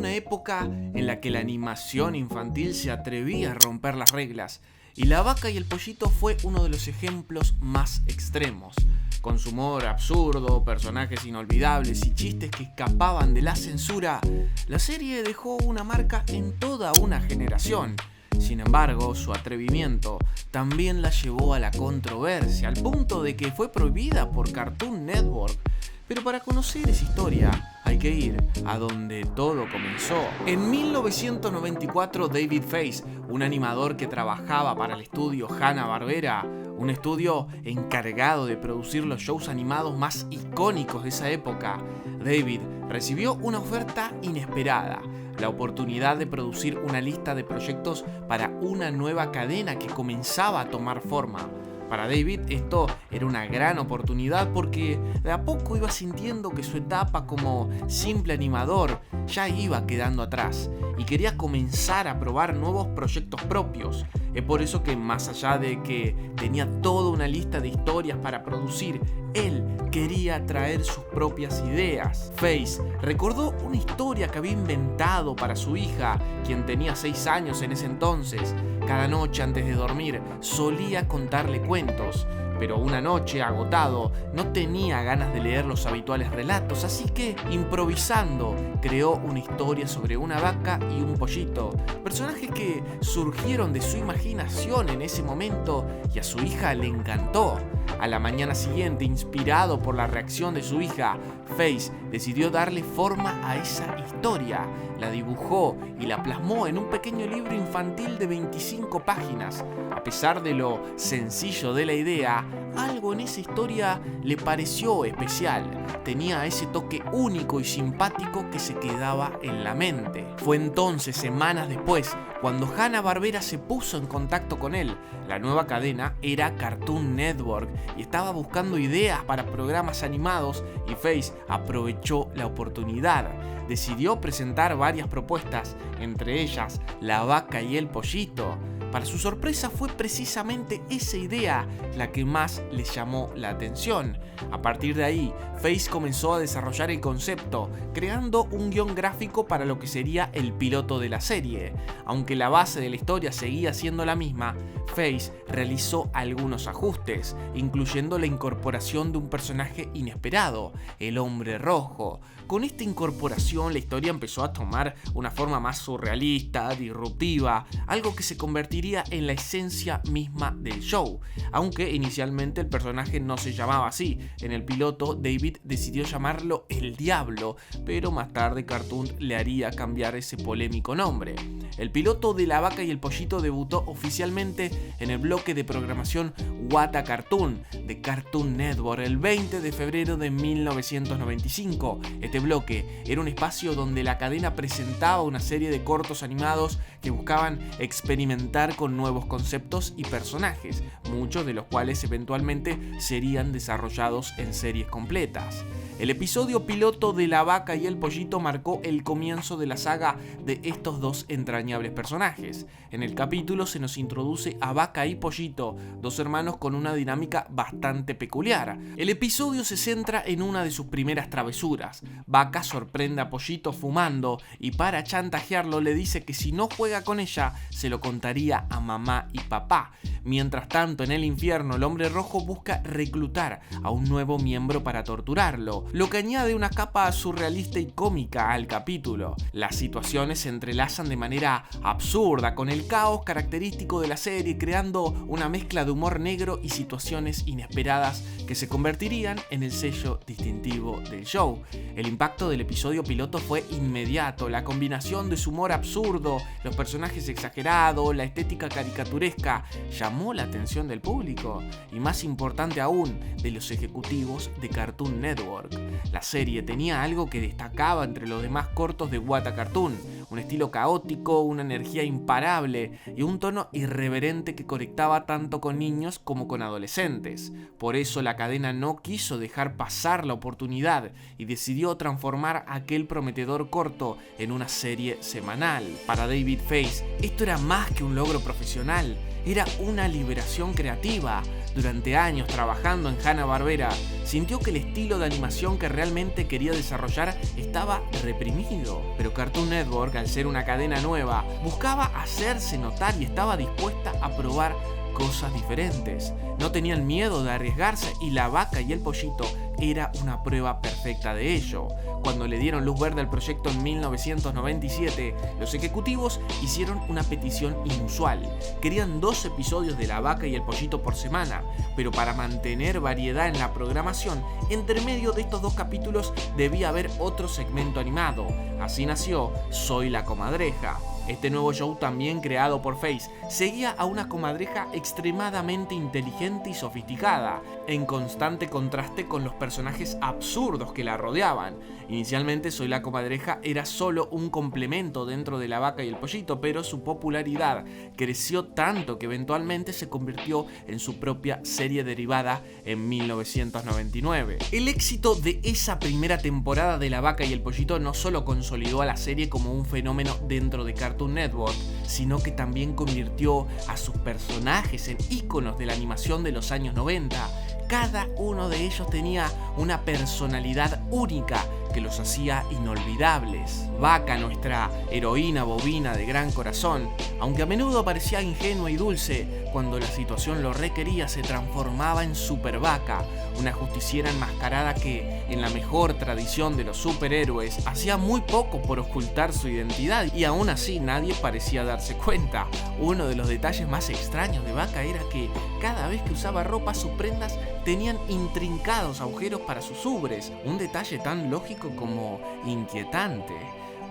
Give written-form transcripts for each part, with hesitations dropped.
una época en la que la animación infantil se atrevía a romper las reglas, y La Vaca y el Pollito fue uno de los ejemplos más extremos. Con su humor absurdo, personajes inolvidables y chistes que escapaban de la censura, la serie dejó una marca en toda una generación. Sin embargo, su atrevimiento también la llevó a la controversia, al punto de que fue prohibida por Cartoon Network. Pero para conocer esa historia hay que ir a donde todo comenzó. En 1994, David Face, un animador que trabajaba para el estudio Hanna-Barbera, un estudio encargado de producir los shows animados más icónicos de esa época, David recibió una oferta inesperada: la oportunidad de producir una lista de proyectos para una nueva cadena que comenzaba a tomar forma. Para David esto era una gran oportunidad porque de a poco iba sintiendo que su etapa como simple animador ya iba quedando atrás y quería comenzar a probar nuevos proyectos propios. Es por eso que, más allá de que tenía toda una lista de historias para producir, él quería traer sus propias ideas. Face recordó una historia que había inventado para su hija, quien tenía 6 años en ese entonces. Cada noche antes de dormir solía contarle cuentos, pero una noche, agotado, no tenía ganas de leer los habituales relatos, así que, improvisando, creó una historia sobre una vaca y un pollito, personajes que surgieron de su imaginación en ese momento y a su hija le encantó. A la mañana siguiente, inspirado por la reacción de su hija, Face decidió darle forma a esa historia. La dibujó y la plasmó en un pequeño libro infantil de 25 páginas. A pesar de lo sencillo de la idea, algo en esa historia le pareció especial. Tenía ese toque único y simpático que se quedaba en la mente. Fue entonces, semanas después, cuando Hanna-Barbera se puso en contacto con él. La nueva cadena era Cartoon Network y estaba buscando ideas para programas animados, y Face aprovechó la oportunidad. Decidió presentar varias propuestas, entre ellas La Vaca y el Pollito. Para su sorpresa, fue precisamente esa idea la que más le llamó la atención. A partir de ahí, Face comenzó a desarrollar el concepto, creando un guión gráfico para lo que sería el piloto de la serie. Aunque la base de la historia seguía siendo la misma, Face realizó algunos ajustes, incluyendo la incorporación de un personaje inesperado, el Hombre Rojo. Con esta incorporación, la historia empezó a tomar una forma más surrealista, disruptiva, algo que se convertiría en la esencia misma del show. Aunque inicialmente el personaje no se llamaba así, en el piloto David decidió llamarlo El Diablo, pero más tarde Cartoon le haría cambiar ese polémico nombre. El piloto de La Vaca y el Pollito debutó oficialmente en el bloque de programación What a Cartoon de Cartoon Network el 20 de febrero de 1995. Este bloque era un espacio donde la cadena presentaba una serie de cortos animados que buscaban experimentar con nuevos conceptos y personajes, muchos de los cuales eventualmente serían desarrollados en series completas. El episodio piloto de La Vaca y el Pollito marcó el comienzo de la saga de estos dos entrañables personajes. En el capítulo se nos introduce a Vaca y Pollito, dos hermanos con una dinámica bastante peculiar. El episodio se centra en una de sus primeras travesuras. Vaca sorprende a Pollito fumando y, para chantajearlo, le dice que si no juega con ella se lo contaría a mamá y papá. Mientras tanto, en el infierno, el Hombre Rojo busca reclutar a un nuevo miembro para torturarlo, lo que añade una capa surrealista y cómica al capítulo. Las situaciones se entrelazan de manera absurda con el caos característico de la serie, creando una mezcla de humor negro y situaciones inesperadas que se convertirían en el sello distintivo del show. El impacto del episodio piloto fue inmediato. La combinación de su humor absurdo, los personajes exagerados, la estética caricaturesca llamó la atención del público y, más importante aún, de los ejecutivos de Cartoon Network. La serie tenía algo que destacaba entre los demás cortos de What a Cartoon: un estilo caótico, una energía imparable y un tono irreverente que conectaba tanto con niños como con adolescentes. Por eso la cadena no quiso dejar pasar la oportunidad y decidió transformar aquel prometedor corto en una serie semanal. Para David Face, esto era más que un logro profesional. Era una liberación creativa. Durante años trabajando en Hanna-Barbera, sintió que el estilo de animación que realmente quería desarrollar estaba reprimido. Pero Cartoon Network, al ser una cadena nueva, buscaba hacerse notar y estaba dispuesta a probar cosas diferentes. No tenían miedo de arriesgarse y La Vaca y el Pollito era una prueba perfecta de ello. Cuando le dieron luz verde al proyecto en 1997, los ejecutivos hicieron una petición inusual. Querían 2 episodios de La Vaca y el Pollito por semana, pero para mantener variedad en la programación, entre medio de estos 2 capítulos debía haber otro segmento animado. Así nació Soy la Comadreja. Este nuevo show, también creado por Face, seguía a una comadreja extremadamente inteligente y sofisticada, en constante contraste con los personajes absurdos que la rodeaban. Inicialmente Soy la Comadreja era solo un complemento dentro de La Vaca y el Pollito, pero su popularidad creció tanto que eventualmente se convirtió en su propia serie derivada en 1999. El éxito de esa primera temporada de La Vaca y el Pollito no solo consolidó a la serie como un fenómeno dentro de Cartoon Network, sino que también convirtió a sus personajes en íconos de la animación de los años 90. Cada uno de ellos tenía una personalidad única que los hacía inolvidables. Vaca, nuestra heroína bovina de gran corazón, aunque a menudo parecía ingenua y dulce, cuando la situación lo requería se transformaba en Super Vaca, una justiciera enmascarada que, en la mejor tradición de los superhéroes, hacía muy poco por ocultar su identidad y aún así nadie parecía darse cuenta. Uno de los detalles más extraños de Vaca era que cada vez que usaba ropa sus prendas tenían intrincados agujeros para sus ubres, un detalle tan lógico como inquietante.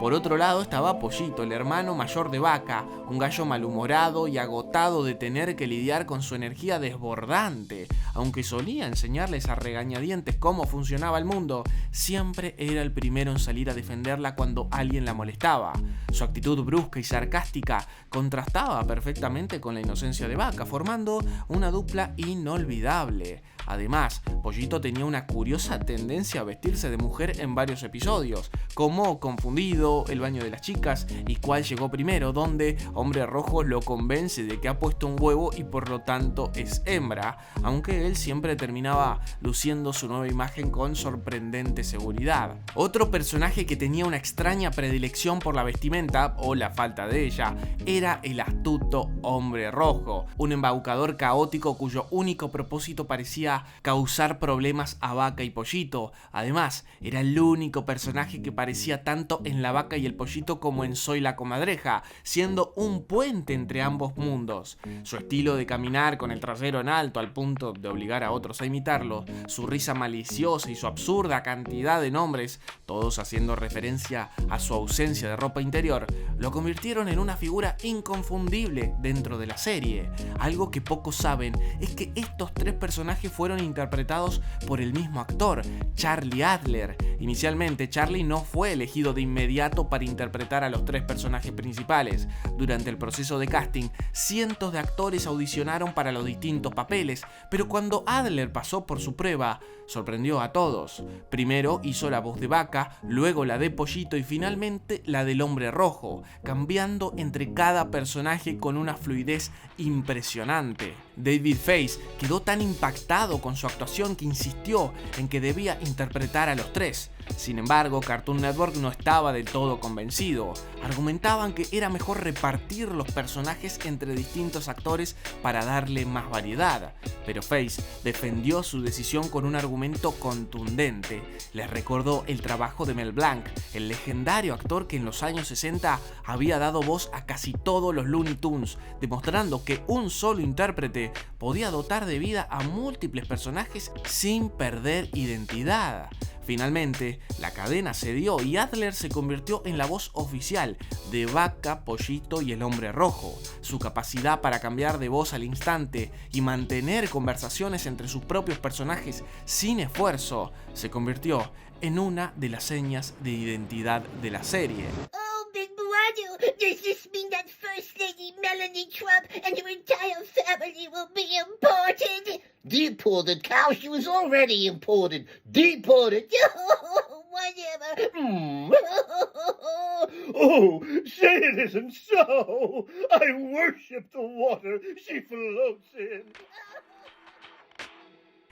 Por otro lado estaba Pollito, el hermano mayor de Vaca, un gallo malhumorado y agotado de tener que lidiar con su energía desbordante. Aunque solía enseñarles a regañadientes cómo funcionaba el mundo, siempre era el primero en salir a defenderla cuando alguien la molestaba. Su actitud brusca y sarcástica contrastaba perfectamente con la inocencia de Vaca, formando una dupla inolvidable. Además, Pollito tenía una curiosa tendencia a vestirse de mujer en varios episodios, como Confundido, El baño de las chicas y Cuál llegó primero, donde Hombre Rojo lo convence de que ha puesto un huevo y por lo tanto es hembra, aunque él siempre terminaba luciendo su nueva imagen con sorprendente seguridad. Otro personaje que tenía una extraña predilección por la vestimenta, o la falta de ella, era el astuto Hombre Rojo, un embaucador caótico cuyo único propósito parecía causar problemas a Vaca y Pollito. Además, era el único personaje que parecía tanto en La Vaca y el Pollito como en Soy la Comadreja, siendo un puente entre ambos mundos. Su estilo de caminar con el trasero en alto al punto de obligar a otros a imitarlo, su risa maliciosa y su absurda cantidad de nombres, todos haciendo referencia a su ausencia de ropa interior, lo convirtieron en una figura inconfundible dentro de la serie. Algo que pocos saben es que estos 3 personajes fueron interpretados por el mismo actor, Charlie Adler. Inicialmente, Charlie no fue elegido de inmediato para interpretar a los 3 personajes principales. Durante el proceso de casting, cientos de actores audicionaron para los distintos papeles, pero cuando Adler pasó por su prueba, sorprendió a todos. Primero hizo la voz de Vaca, luego la de Pollito y finalmente la del Hombre Rojo, cambiando entre cada personaje con una fluidez impresionante. David Face quedó tan impactado con su actuación que insistió en que debía interpretar a los 3. Sin embargo, Cartoon Network no estaba del todo convencido. Argumentaban que era mejor repartir los personajes entre distintos actores para darle más variedad. Pero Face defendió su decisión con un argumento contundente. Les recordó el trabajo de Mel Blanc, el legendario actor que en los años 60 había dado voz a casi todos los Looney Tunes, demostrando que un solo intérprete podía dotar de vida a múltiples personajes sin perder identidad. Finalmente, la cadena cedió y Adler se convirtió en la voz oficial de Vaca, Pollito y el Hombre Rojo. Su capacidad para cambiar de voz al instante y mantener conversaciones entre sus propios personajes sin esfuerzo se convirtió en una de las señas de identidad de la serie. Does this mean that First Lady Melanie Trump and her entire family will be imported? Deported, cow. She was already imported. Deported. Whatever. Oh, say it isn't so. I worship the water she floats in.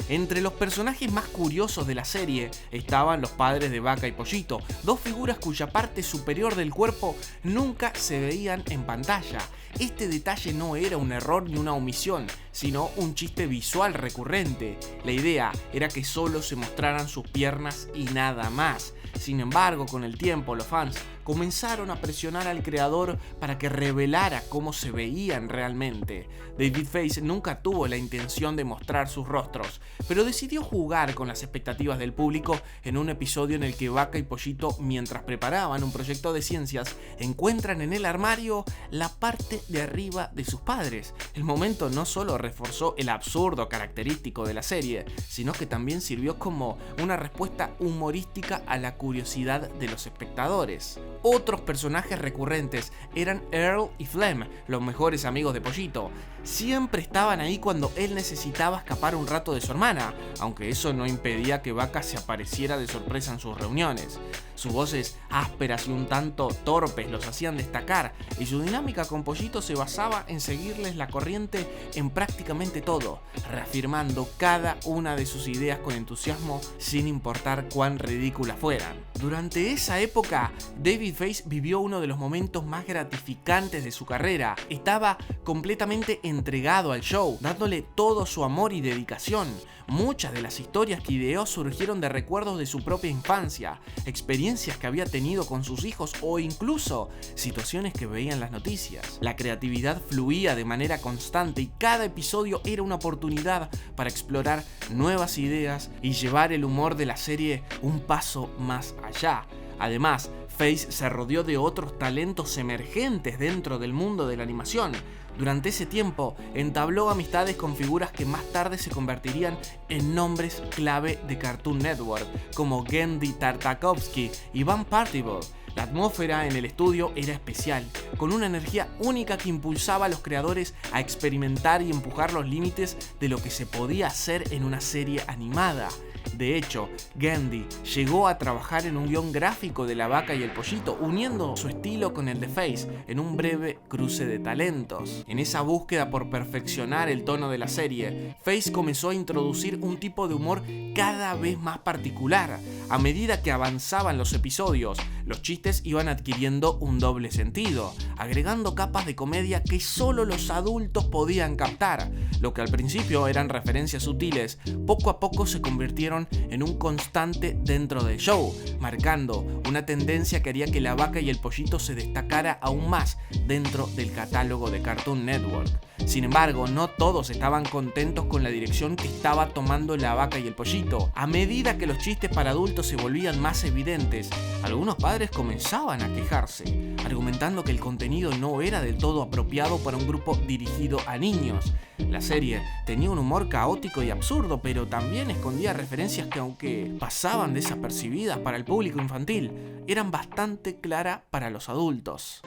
Entre los personajes más curiosos de la serie estaban los padres de Vaca y Pollito, dos figuras cuya parte superior del cuerpo nunca se veían en pantalla. Este detalle no era un error ni una omisión, sino un chiste visual recurrente. La idea era que solo se mostraran sus piernas y nada más. Sin embargo, con el tiempo, los fans comenzaron a presionar al creador para que revelara cómo se veían realmente. David Feiss nunca tuvo la intención de mostrar sus rostros, pero decidió jugar con las expectativas del público en un episodio en el que Vaca y Pollito, mientras preparaban un proyecto de ciencias, encuentran en el armario la parte de arriba de sus padres. El momento no solo reforzó el absurdo característico de la serie, sino que también sirvió como una respuesta humorística a la curiosidad de los espectadores. Otros personajes recurrentes eran Earl y Flem, los mejores amigos de Pollito. Siempre estaban ahí cuando él necesitaba escapar un rato de su hermana, aunque eso no impedía que Vaca se apareciera de sorpresa en sus reuniones. Sus voces ásperas y un tanto torpes los hacían destacar, y su dinámica con Pollito se basaba en seguirles la corriente en prácticamente todo, reafirmando cada una de sus ideas con entusiasmo sin importar cuán ridículas fueran. Durante esa época, David Feiss vivió uno de los momentos más gratificantes de su carrera. Estaba completamente entregado al show, dándole todo su amor y dedicación. Muchas de las historias que ideó surgieron de recuerdos de su propia infancia, experiencias que había tenido con sus hijos o incluso situaciones que veía en las noticias. La creatividad fluía de manera constante y cada episodio era una oportunidad para explorar nuevas ideas y llevar el humor de la serie un paso más allá. Además, Feiss se rodeó de otros talentos emergentes dentro del mundo de la animación. Durante ese tiempo, entabló amistades con figuras que más tarde se convertirían en nombres clave de Cartoon Network, como Genndy Tartakovsky y Van Partible. La atmósfera en el estudio era especial, con una energía única que impulsaba a los creadores a experimentar y empujar los límites de lo que se podía hacer en una serie animada. De hecho, Genndy llegó a trabajar en un guión gráfico de La Vaca y el Pollito, uniendo su estilo con el de Feiss en un breve cruce de talentos. En esa búsqueda por perfeccionar el tono de la serie, Feiss comenzó a introducir un tipo de humor cada vez más particular. A medida que avanzaban los episodios, los chistes iban adquiriendo un doble sentido, agregando capas de comedia que solo los adultos podían captar. Lo que al principio eran referencias sutiles, poco a poco se convirtieron en un constante dentro del show, marcando una tendencia que haría que La Vaca y el Pollito se destacara aún más dentro del catálogo de Cartoon Network. Sin embargo, no todos estaban contentos con la dirección que estaba tomando La Vaca y el Pollito. A medida que los chistes para adultos se volvían más evidentes, algunos padres comenzaban a quejarse, argumentando que el contenido no era del todo apropiado para un grupo dirigido a niños. La serie tenía un humor caótico y absurdo, pero también escondía referencias que, aunque pasaban desapercibidas para el público infantil, eran bastante claras para los adultos.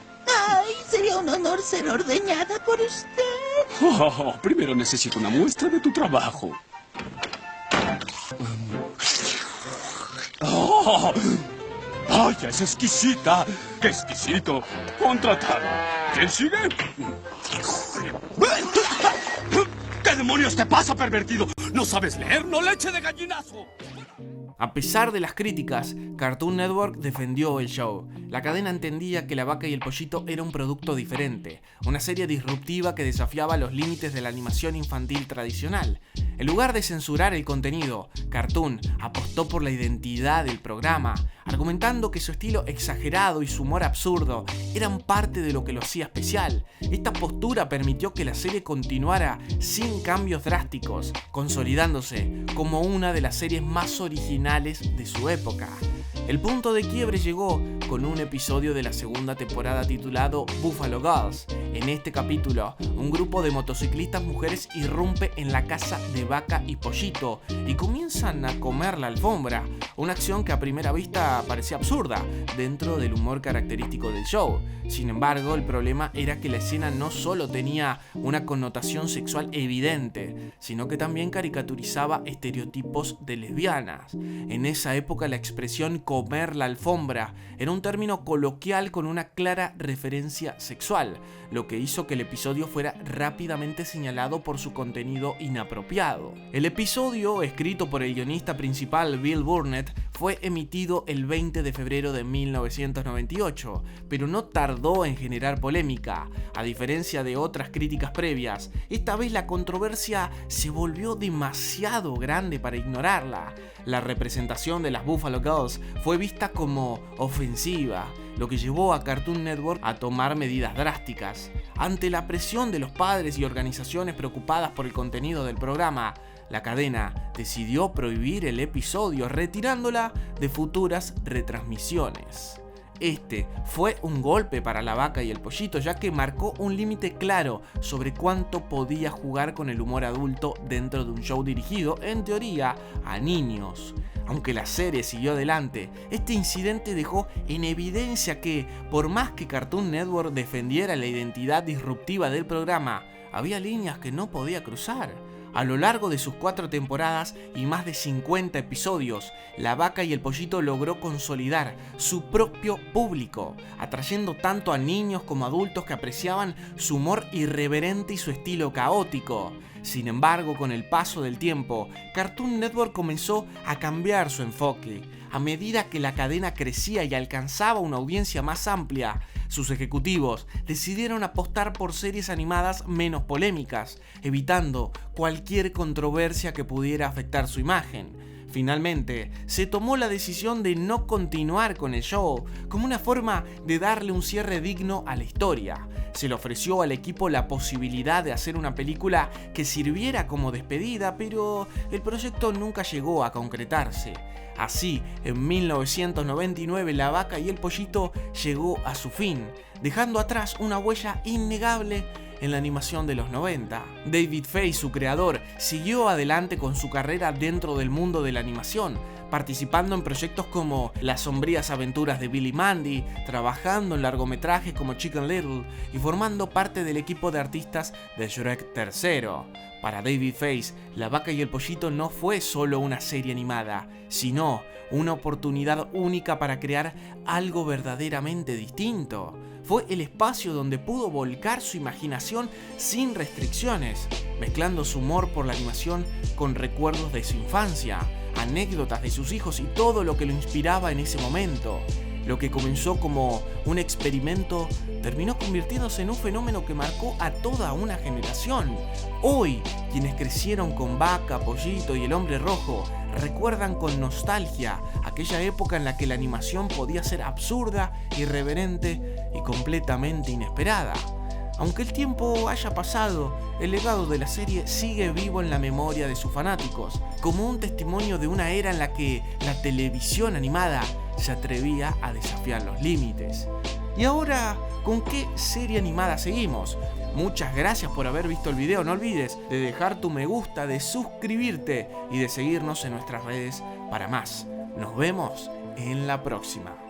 ¡Ay! Sería un honor ser ordeñada por usted. Primero necesito una muestra de tu trabajo. ¡Vaya, es exquisita! ¡Qué exquisito! ¡Contratado! ¿Quién sigue? ¿Qué demonios te pasa, pervertido? ¿No sabes leer? ¡No leche de gallinazo! A pesar de las críticas, Cartoon Network defendió el show. La cadena entendía que La Vaca y el Pollito era un producto diferente, una serie disruptiva que desafiaba los límites de la animación infantil tradicional. En lugar de censurar el contenido, Cartoon apostó por la identidad del programa, argumentando que su estilo exagerado y su humor absurdo eran parte de lo que lo hacía especial. Esta postura permitió que la serie continuara sin cambios drásticos, consolidándose como una de las series más originales de su época. El punto de quiebre llegó con un episodio de la segunda temporada titulado Buffalo Girls. En este capítulo, un grupo de motociclistas mujeres irrumpe en la casa de Vaca y Pollito y comienzan a comer la alfombra, una acción que a primera vista parecía absurda dentro del humor característico del show. Sin embargo, el problema era que la escena no solo tenía una connotación sexual evidente, sino que también caricaturizaba estereotipos de lesbianas. En esa época la expresión comer la alfombra era un un término coloquial con una clara referencia sexual, lo que hizo que el episodio fuera rápidamente señalado por su contenido inapropiado. El episodio, escrito por el guionista principal Bill Burnett, fue emitido el 20 de febrero de 1998, pero no tardó en generar polémica. A diferencia de otras críticas previas, esta vez la controversia se volvió demasiado grande para ignorarla. La representación de las Buffalo Girls fue vista como ofensiva, lo que llevó a Cartoon Network a tomar medidas drásticas. Ante la presión de los padres y organizaciones preocupadas por el contenido del programa, la cadena decidió prohibir el episodio, retirándola de futuras retransmisiones. Este fue un golpe para La Vaca y el Pollito, ya que marcó un límite claro sobre cuánto podía jugar con el humor adulto dentro de un show dirigido, en teoría, a niños. Aunque la serie siguió adelante, este incidente dejó en evidencia que, por más que Cartoon Network defendiera la identidad disruptiva del programa, había líneas que no podía cruzar. A lo largo de sus 4 temporadas y más de 50 episodios, La Vaca y el Pollito logró consolidar su propio público, atrayendo tanto a niños como adultos que apreciaban su humor irreverente y su estilo caótico. Sin embargo, con el paso del tiempo, Cartoon Network comenzó a cambiar su enfoque. A medida que la cadena crecía y alcanzaba una audiencia más amplia, sus ejecutivos decidieron apostar por series animadas menos polémicas, evitando cualquier controversia que pudiera afectar su imagen. Finalmente, se tomó la decisión de no continuar con el show, como una forma de darle un cierre digno a la historia. Se le ofreció al equipo la posibilidad de hacer una película que sirviera como despedida, pero el proyecto nunca llegó a concretarse. Así, en 1999, La Vaca y el Pollito llegó a su fin, dejando atrás una huella innegable en la animación de los 90. David Fay, su creador, siguió adelante con su carrera dentro del mundo de la animación, participando en proyectos como Las sombrías aventuras de Billy Mandy, trabajando en largometrajes como Chicken Little y formando parte del equipo de artistas de Shrek 3. Para David Fay, La Vaca y el Pollito no fue solo una serie animada, sino una oportunidad única para crear algo verdaderamente distinto. Fue el espacio donde pudo volcar su imaginación sin restricciones, mezclando su humor por la animación con recuerdos de su infancia, anécdotas de sus hijos y todo lo que lo inspiraba en ese momento. Lo que comenzó como un experimento terminó convirtiéndose en un fenómeno que marcó a toda una generación. Hoy, quienes crecieron con Vaca, Pollito y el Hombre Rojo recuerdan con nostalgia aquella época en la que la animación podía ser absurda, irreverente y completamente inesperada. Aunque el tiempo haya pasado, el legado de la serie sigue vivo en la memoria de sus fanáticos, como un testimonio de una era en la que la televisión animada se atrevía a desafiar los límites. Y ahora, ¿con qué serie animada seguimos? Muchas gracias por haber visto el video. No olvides de dejar tu me gusta, de suscribirte y de seguirnos en nuestras redes para más. Nos vemos en la próxima.